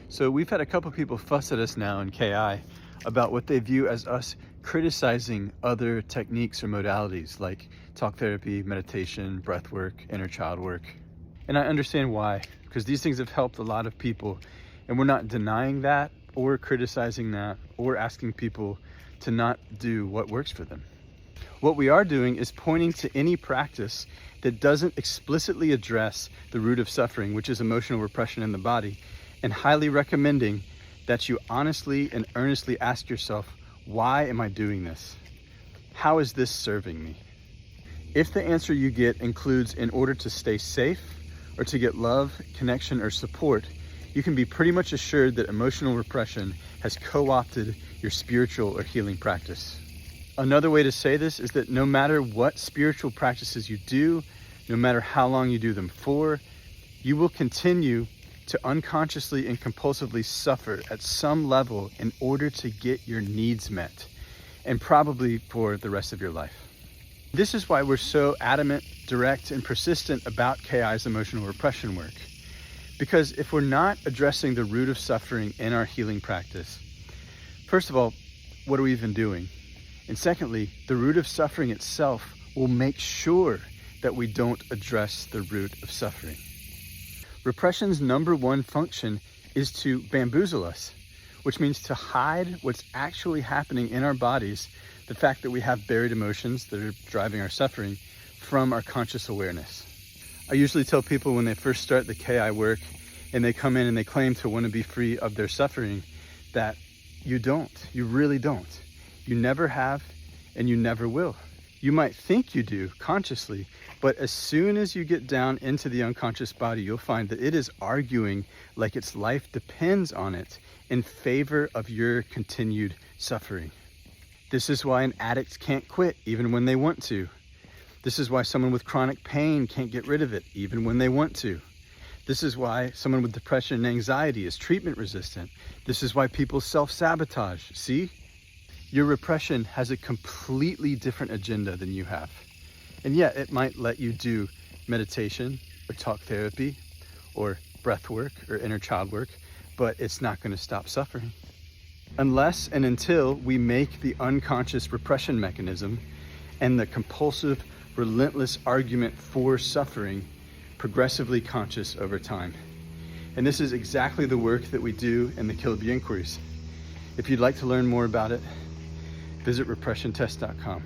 So we've had a couple people fuss at us now in KI about what they view as us criticizing other techniques or modalities like talk therapy, meditation, breath work, inner child work. And I understand why, because these things have helped a lot of people, and we're not denying that or criticizing that or asking people to not do what works for them. What we are doing is pointing to any practice that doesn't explicitly address the root of suffering, which is emotional repression in the body, and highly recommending that you honestly and earnestly ask yourself, why am I doing this? How is this serving me? If the answer you get includes in order to stay safe or to get love, connection, or support, you can be pretty much assured that emotional repression has co-opted your spiritual or healing practice. Another way to say this is that no matter what spiritual practices you do, no matter how long you do them for, you will continue to unconsciously and compulsively suffer at some level in order to get your needs met, and probably for the rest of your life. This is why we're so adamant, direct, and persistent about KI's emotional repression work. Because if we're not addressing the root of suffering in our healing practice, first of all, what are we even doing? And secondly, the root of suffering itself will make sure that we don't address the root of suffering. Repression's number one function is to bamboozle us, which means to hide what's actually happening in our bodies, the fact that we have buried emotions that are driving our suffering, from our conscious awareness. I usually tell people when they first start the KI work and they come in and they claim to want to be free of their suffering that you don't, you really don't. You never have and you never will. You might think you do consciously, but as soon as you get down into the unconscious body, you'll find that it is arguing like its life depends on it in favor of your continued suffering. This is why an addict can't quit even when they want to. This is why someone with chronic pain can't get rid of it even when they want to. This is why someone with depression and anxiety is treatment resistant. This is why people self-sabotage. See? Your repression has a completely different agenda than you have. And yet it might let you do meditation or talk therapy or breath work or inner child work, but it's not going to stop suffering. Unless and until we make the unconscious repression mechanism and the compulsive, relentless argument for suffering progressively conscious over time. And this is exactly the work that we do in the Kilby inquiries. If you'd like to learn more about it, visit repressiontest.com.